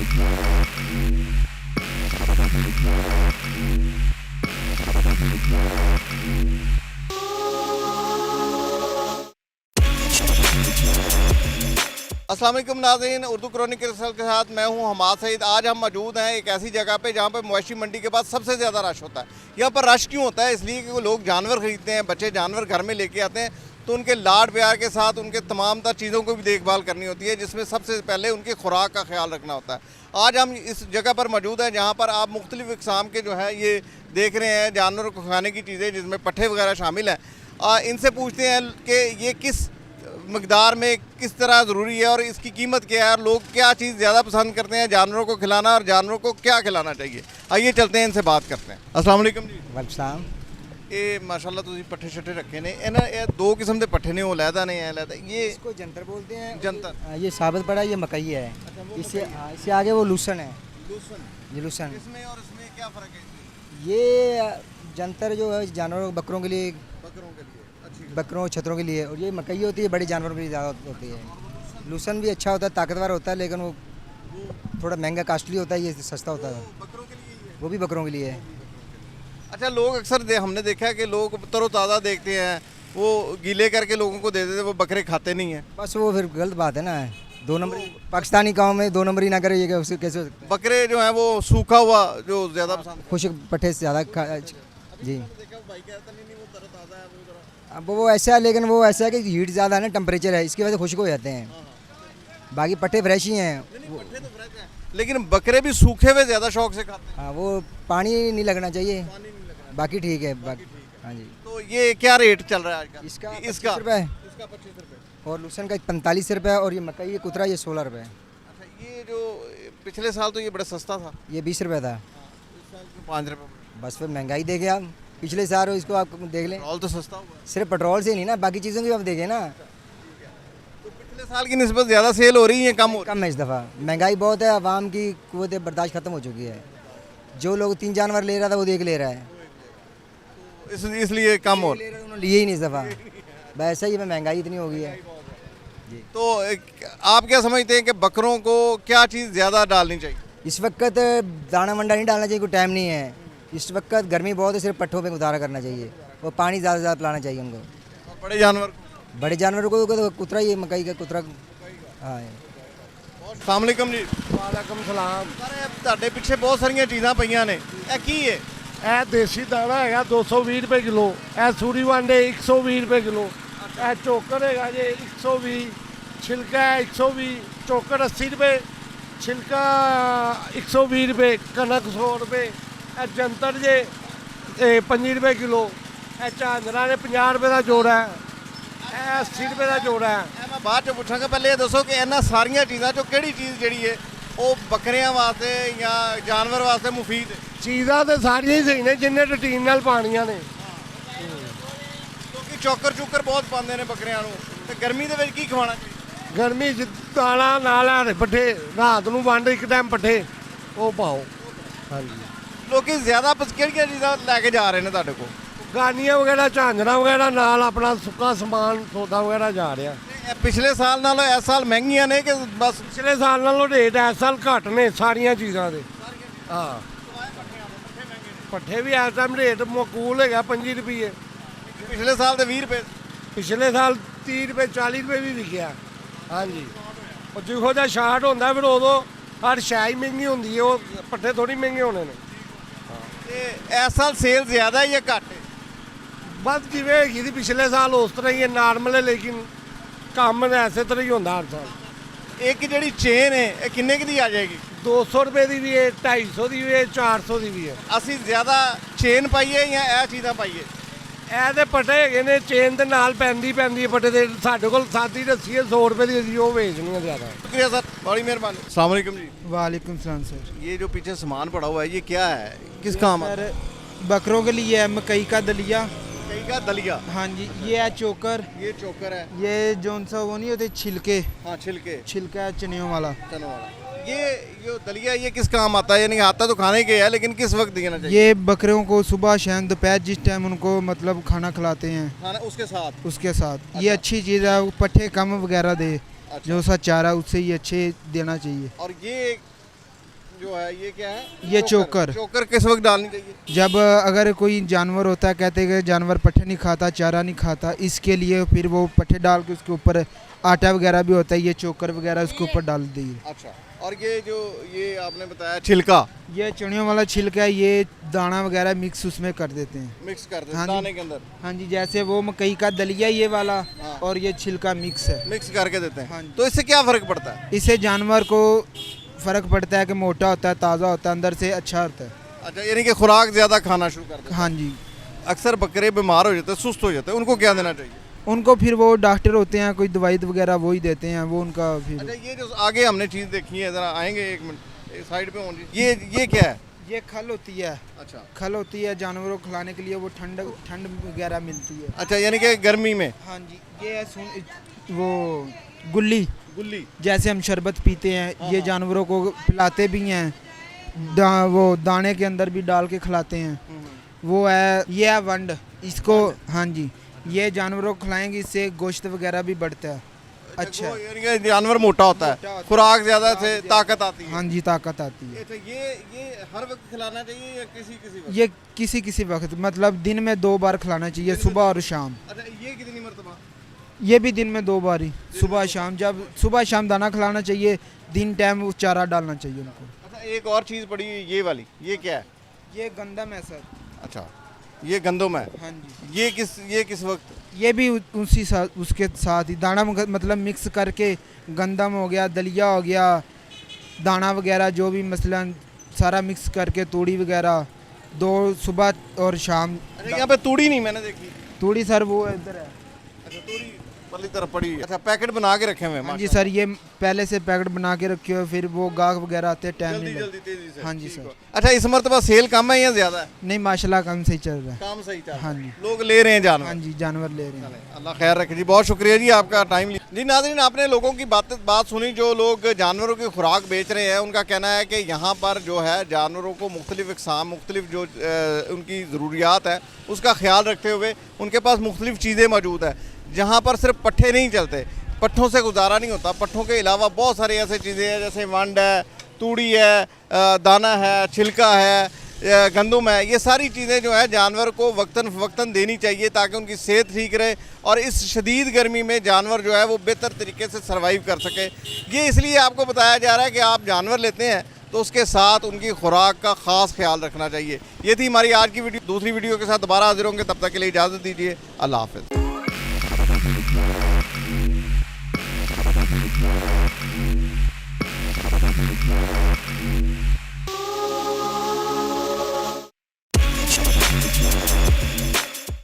अस्सलाम वालेकुम नाज़रीन, उर्दू क्रॉनिकल्स के साथ मैं हूं हमाद सईद। आज हम मौजूद हैं एक ऐसी जगह पे जहां पे मवेशी मंडी के बाद सबसे ज़्यादा रश होता है। यहाँ पर रश क्यों होता है? इसलिए कि वो लोग जानवर ख़रीदते हैं, बच्चे जानवर घर में लेके आते हैं, तो उनके लाड प्यार के साथ उनके तमाम तर चीज़ों को भी देखभाल करनी होती है, जिसमें सबसे पहले उनकी खुराक का ख्याल रखना होता है। आज हम इस जगह पर मौजूद हैं जहाँ पर आप मुख्तलिफ़ इक़साम के जो है ये देख रहे हैं जानवरों को खाने की चीज़ें, जिसमें पट्ठे वगैरह शामिल हैं। इनसे पूछते हैं कि ये किस मकदार में किस तरह ज़रूरी है और इसकी कीमत क्या है, और लोग क्या चीज़ ज़्यादा पसंद करते हैं, जानवरों को खिलाना और जानवरों को क्या खिलाना चाहिए। आइए चलते हैं, इनसे बात करते हैं। अस्सलाम वालेकुम जी। वालेकुम। ये माशाल्लाह तुझे पट्ठे शट्ठे रखे ने, इन्हें ये दो किस्म के पट्ठे ने, वो लहदा नहीं है लहदा, ये इसको जंतर बोलते हैं। जंतर, ये साबित पड़ा, ये मकई है। इससे आगे वो लूसन है। ये लूसन। इसमें और इसमें क्या फ़र्क है? ये जंतर जो है जानवरों बकरों के लिए, बकरों के लिए अच्छी, बकरों छतरों के लिए, और ये मकई होती है बड़े जानवरों के लिए ज़्यादा होती है। लूसन भी अच्छा होता है, ताकतवर होता है, लेकिन वो थोड़ा महंगा कास्टली होता है, ये सस्ता होता है। बकरों के लिए ही है। वो भी बकरों के लिए है। अच्छा, लोग अक्सर हमने देखा है कि लोग तरोताज़ा देखते हैं, वो गीले करके लोगों को दे देते हैं, वो बकरे खाते नहीं हैं। बस वो फिर गलत बात है ना, दो नंबरी पाकिस्तानी गाँव में दो नंबरी ना करे, ये उसे कैसे हो सकता है? बकरे जो हैं वो सूखा हुआ जो ज़्यादा पसंद। खुशक पट्टे से ज़्यादा जी। देखा भाई कहता नहीं वो तरोताज़ा है, वो ज़रा अब वो ऐसा है, लेकिन वो ऐसा है कि हीट ज़्यादा है ना, टेम्परेचर है, इसकी वजह से खुश्क हो जाते हैं। बाकी पट्टे फ्रेश ही हैं। पट्टे तो फ्रेश हैं, लेकिन बकरे भी सूखे हुए ज़्यादा शौक से खाते हैं। हाँ, वो पानी नहीं लगना चाहिए, पानी नहीं लगा। बाकी ठीक है। हाँ जी। तो ये क्या रेट चल रहा है आज का? इसका इसका 25 रुपये, इसका 25 रुपये। और लूसन का 45 रुपये, और ये मकई, ये कुतरा, ये 16 रुपये। अच्छा, ये जो पिछले साल तो ये बड़ा सस्ता था, ये 20 रुपये था। इस साल 5 रुपये। बस फिर महंगाई देखे आप, पिछले साल इसको आप देख लें। पेट्रोल तो सस्ता हुआ, सिर्फ पेट्रोल से नहीं ना, बाकी चीज़ों की आप देखें ना, तो पिछले साल की निस्बत ज़्यादा सेल हो रही है, कम हो रही कम है इस दफ़ा। महंगाई बहुत है, आवाम की कुव्वत बर्दाश्त ख़त्म हो चुकी है। जो लोग 3 जानवर ले रहा था वो देख ले रहा है, है, इसलिए कम हो रही ले रहा है, उन्होंने लिए ही नहीं इस दफ़ा। वैसे ही महंगाई इतनी हो गई है। है। तो आप क्या समझते हैं कि बकरों को क्या चीज़ ज़्यादा डालनी चाहिए? इस वक्त दाना मंडा नहीं डालना चाहिए, कोई टाइम नहीं है। इस वक्त गर्मी बहुत है, सिर्फ पट्ठों पे गुजारा करना चाहिए, और पानी ज़्यादा से ज़्यादा पिलाना चाहिए उनको। और बड़े जानवर बड़े जानवरों को तो कुतरा, ये मकई का कुतरा। हाँ। अस्सलाम वालेकुम जी। वालेकुम सलाम। ਸਾਰੇ ਤੁਹਾਡੇ ਪਿੱਛੇ ਬਹੁਤ ਸਾਰੀਆਂ ਚੀਜ਼ਾਂ ਪਈਆਂ ਨੇ, ਇਹ ਕੀ ਹੈ? ਇਹ ਦੇਸੀ ਦਾਣਾ ਹੈਗਾ 220 ਰੁਪਏ ਕਿਲੋ। ਇਹ ਸੂਰੀ ਵਾਂਡੇ 120 ਰੁਪਏ ਕਿਲੋ। ਇਹ ਚੋਕਰ ਹੈਗਾ ਜੇ 120, ਛਿਲਕਾ ਹੈ 120, ਚੋਕਰ 80 ਰੁਪਏ, ਛਿਲਕਾ 120 ਰੁਪਏ, ਕਣਕ 100 ਰੁਪਏ। ਇਹ ਜੰਤਰ ਜੇ 25 ਰੁਪਏ ਕਿਲੋ। ਇਹ ਝਾਂਜਰਾਂ ਨੇ 50 ਰੁਪਏ ਦਾ ਜੋੜਾ ਹੈ। ਇਹ 80 ਰੁਪਏ ਦਾ ਜੋੜਾ ਹੈ। ਇਹ ਮੈਂ ਬਾਅਦ ਚ ਪੁੱਛਾਂਗਾ, ਪਹਿਲੇ ਇਹ ਦੱਸੋ ਕਿ ਇਹਨਾਂ ਸਾਰੀਆਂ ਚੀਜ਼ਾਂ ਚੋਂ ਕਿਹੜੀ ਚੀਜ਼ ਜਿਹੜੀ ਹੈ ਉਹ ਬੱਕਰੀਆਂ ਵਾਸਤੇ ਜਾਂ ਜਾਨਵਰ ਵਾਸਤੇ ਮੁਫੀਦ ਹੈ? ਚੀਜ਼ਾਂ ਤੇ ਸਾਰੀਆਂ ਹੀ ਸਹੀ ਨੇ ਜਿੰਨੇ ਰੂਟੀਨ ਨਾਲ ਪਾਣੀਆਂ ਨੇ। ਕਿਉਂਕਿ ਚੋਕਰ ਬਹੁਤ ਪਾਉਂਦੇ ਨੇ ਬੱਕਰੀਆਂ ਨੂੰ, ਤੇ ਗਰਮੀ ਦੇ ਵਿੱਚ ਕੀ ਖਵਾਉਣਾ ਚਾਹੀਦਾ? ਗਰਮੀ 'ਚ ਦਾਣਾ ਨਾਲ ਹਰੇ ਪੱਠੇ, ਰਾਤ ਨੂੰ ਵੰਡ ਇੱਕ ਟਾਈਮ ਪੱਠੇ ਉਹ ਪਾਓ। ਹਾਂਜੀ, ਲੋਕੀ ਜ਼ਿਆਦਾ ਕਿਹੜੀਆਂ ਚੀਜ਼ਾਂ ਲੈ ਕੇ ਜਾ ਰਹੇ ਨੇ ਤੁਹਾਡੇ ਕੋਲ? ਗਾਨੀਆਂ ਵਗੈਰਾ, ਝਾਂਜਰਾਂ ਵਗੈਰਾ, ਨਾਲ ਆਪਣਾ ਸੁੱਕਾ ਸਮਾਨ ਸੌਦਾ ਵਗੈਰਾ ਜਾ ਰਿਹਾ। ਇਹ ਪਿਛਲੇ ਸਾਲ ਨਾਲੋਂ ਇਸ ਸਾਲ ਮਹਿੰਗੀਆਂ ਨੇ ਕਿ ਬਸ? ਪਿਛਲੇ ਸਾਲ ਨਾਲੋਂ ਰੇਟ ਇਸ ਸਾਲ ਘੱਟ ਨੇ ਸਾਰੀਆਂ ਚੀਜ਼ਾਂ ਦੇ। ਹਾਂ, ਪੱਠੇ ਵੀ ਇਸ ਟਾਈਮ ਰੇਟ ਮਕੂਲ ਹੈਗਾ 25 ਰੁਪਏ। ਪਿਛਲੇ ਸਾਲ ਦੇ 20 ਰੁਪਏ, ਪਿਛਲੇ ਸਾਲ 30 ਰੁਪਏ 40 ਰੁਪਏ ਵੀ ਵਿਕਿਆ। ਹਾਂਜੀ, ਉਹ ਜਿਹੋ ਜਿਹਾ ਸ਼ਾਰਟ ਹੁੰਦਾ ਫਿਰ ਉਦੋਂ ਹਰ ਸ਼ੈ ਹੀ ਮਹਿੰਗੀ ਹੁੰਦੀ ਹੈ, ਉਹ ਪੱਠੇ ਥੋੜ੍ਹੀ ਮਹਿੰਗੇ ਹੋਣੇ ਨੇ। ਤੇ ਇਸ ਸਾਲ ਸੇਲ ਜ਼ਿਆਦਾ ਹੈ ਜਾਂ ਘੱਟ ਹੈ? ਬਸ ਜਿਵੇਂ ਹੈਗੀ ਸੀ ਪਿਛਲੇ ਸਾਲ ਉਸ ਤਰ੍ਹਾਂ ਹੀ ਹੈ, ਨਾਰਮਲ ਹੈ, ਲੇਕਿਨ ਕੰਮ ਐਸੇ ਤਰ੍ਹਾਂ ਹੀ ਹੁੰਦਾ ਹਰ ਸਾਲ। ਇੱਕ ਜਿਹੜੀ ਚੇਨ ਹੈ ਇਹ ਕਿੰਨੇ ਕੁ ਦੀ ਆ ਜਾਏਗੀ? 200 ਰੁਪਏ ਦੀ ਵੀ ਹੈ, 250 ਦੀ ਵੀ ਹੈ, 400 ਦੀ ਵੀ ਹੈ। ਅਸੀਂ ਜ਼ਿਆਦਾ ਚੇਨ ਪਾਈਏ ਜਾਂ ਇਹ ਚੀਜ਼ਾਂ ਪਾਈਏ? ਇਹ ਤੇ ਪੱਠੇ ਹੈਗੇ ਨੇ, ਚੇਨ ਦੇ ਨਾਲ ਪੈਂਦੀ ਹੈ ਪੱਠੇ ਦੇ। ਸਾਡੇ ਕੋਲ ਸਾਦੀ ਰੱਸੀ ਹੈ 100 ਰੁਪਏ ਦੀ, ਅਸੀਂ ਉਹ ਵੇਚਣੀ ਹੈ ਜ਼ਿਆਦਾ। शुक्रिया सर, बड़ी मेहरबानी। अस्सलाम वालेकुम जी। वालेकुम सलाम सर। ये जो पीछे सामान पड़ा हुआ है ये क्या है, किस काम है? सर बकरों के लिए है मकई का दलिया। कई का दलिया, हाँ जी, ये है चोकर। ये चोकर है, ये जौन सा वो नहीं होते छिलके, हाँ छिलके, छिलका है चनियों वाला। चनों वाला। ये जो दलिया ये किस काम आता है? यानी आता तो खाने के है, लेकिन किस वक्त देना चाहिए? ये बकरियों को सुबह शाम दोपहर जिस टाइम उनको मतलब खाना खिलाते हैं खाना उसके साथ। उसके साथ ये अच्छी चीज़ है। वो पट्ठे कम वगैरह दे, अच्छा। जो सा चारा उससे ही अच्छे देना चाहिए। और ये जो है ये क्या है? ये चोकर। चोकर किस वक्त डालनी चाहिए? जब अगर कोई जानवर होता है, कहते हैं कि जानवर पट्ठे नहीं खाता, चारा नहीं खाता, इसके लिए फिर वो पट्ठे डाल के उसके ऊपर आटा वगैरह भी होता है, ये चोकर वगैरह उसके ऊपर डाल दिए। अच्छा, और ये जो ये आपने बताया छिलका ये चुनियों वाला छिलका है, ये दाना वगैरह मिक्स उसमें कर देते हैं। मिक्स कर देते हाँ हैं जी। दाने के अंदर, हाँ जी, जैसे वो मकई का दलिया ये वाला हाँ। और ये छिलका मिक्स है। मिक्स करके देते हैं। हाँ जी। तो इससे क्या फर्क पड़ता है? इससे जानवर को फ़र्क पड़ता है कि मोटा होता है, ताज़ा होता है, अंदर से अच्छा होता है। अच्छा, यानी कि खुराक ज़्यादा खाना शुरू कर देते हैं। हाँ जी। अक्सर बकरे बीमार हो जाते हैं, सुस्त हो जाते हैं, उनको क्या देना चाहिए? उनको फिर वो डॉक्टर होते हैं, कोई दवाई वगैरह वो ही देते हैं, वो उनका अच्छा, फिर। ये जो आगे हमने चीज़ देखी है, ज़रा आएंगे एक मिनट साइड पे होंगे। ये क्या है? ये खल होती है। अच्छा खल होती है जानवरों को खिलाने के लिए, वो ठंड ठंड वगैरह मिलती है। अच्छा, यानी कि गर्मी में हाँ जी। ये है वो गुल्ली, गुल्ली। जैसे हम शरबत पीते हैं, ये जानवरों को पिलाते भी हैं, वो दाने के अंदर भी डाल के खिलाते हैं। वो है, ये है वंड, इसको। हाँ जी, ये जानवरों को खिलाएंगे, इससे गोश्त वगैरह भी बढ़ता है। अच्छा वो यानी कि जानवर मोटा होता मोटा है, होता है। खुराक ज़्यादा से ताकत आती है। हाँ जी, ताकत आती है। अच्छा, ये हर वक्त खिलाना चाहिए या किसी किसी वक्त? ये किसी किसी वक्त, मतलब दिन में 2 बार खिलाना चाहिए, सुबह और शाम। अच्छा, ये कितनी मरतबा? ये भी दिन में 2 बार ही, सुबह शाम। जब सुबह शाम दाना खिलाना चाहिए, दिन टाइम चारा डालना चाहिए उनको। अच्छा, एक और चीज़ पड़ी ये वाली, ये क्या है? ये गंदम है सर। अच्छा, ये गंदम है। हाँ जी। ये किस वक्त? ये भी उसी साथ, उसके साथ ही दाना मतलब मिक्स करके, गंदम हो गया, दलिया हो गया, दाना वगैरह जो भी मसलन सारा मिक्स करके, तूड़ी वगैरह 2 सुबह और शाम। अच्छा, यहाँ पे तूड़ी नहीं मैंने देखी। तूड़ी सर वो इधर है। अच्छा, तूड़ी वाली तरफ पड़ी है। अच्छा, पैकेट बना के रखे हुए हैं। हाँ जी सर, ये पहले से पैकेट बना के रखे हो, फिर वो गाहक वगैरह आते हैं, टाइम जल्दी नहीं लगता। जल्दी तेजी से। हाँ जी ठीक सर। हो। अच्छा, इस मरतबा सेल कम है या ज़्यादा है? नहीं माशाल्लाह काम सही चल रहा है। काम सही चल रहा है। हाँ जी। लोग ले रहे हैं जानवर। हाँ जी, जानवर ले रहे हैं। अल्लाह खैर रखे जी, बहुत शुक्रिया जी आपका टाइम लिया। जी नाज़रीन, आपने लोगों की बात सुनी, जो लोग जानवरों की खुराक बेच रहे हैं, उनका कहना है कि यहाँ पर जो है जानवरों को मुख्तलिफ इक़साम, मुख्तलिफ जो उनकी ज़रूरियात है उसका ख्याल रखते हुए उनके पास मुख्तलिफ चीज़ें मौजूद है। जहाँ पर सिर्फ पट्ठे नहीं चलते, पट्ठों से गुजारा नहीं होता, पट्ठों के अलावा बहुत सारी ऐसी चीज़ें हैं, जैसे वंड है, तूड़ी है, दाना है, छिलका है, गंदम है। ये सारी चीज़ें जो है जानवर को वक्तन फ़वक्तन देनी चाहिए ताकि उनकी सेहत ठीक रहे और इस शदीद गर्मी में जानवर जो है वो बेहतर तरीके से सर्वाइव कर सके। ये इसलिए आपको बताया जा रहा है कि आप जानवर लेते हैं तो उसके साथ उनकी खुराक का ख़ास ख्याल रखना चाहिए। ये थी हमारी आज की वीडियो। दूसरी वीडियो के साथ दोबारा हाजिर होंगे, तब तक के लिए इजाज़त दीजिए। अल्लाह हाफ़िज़।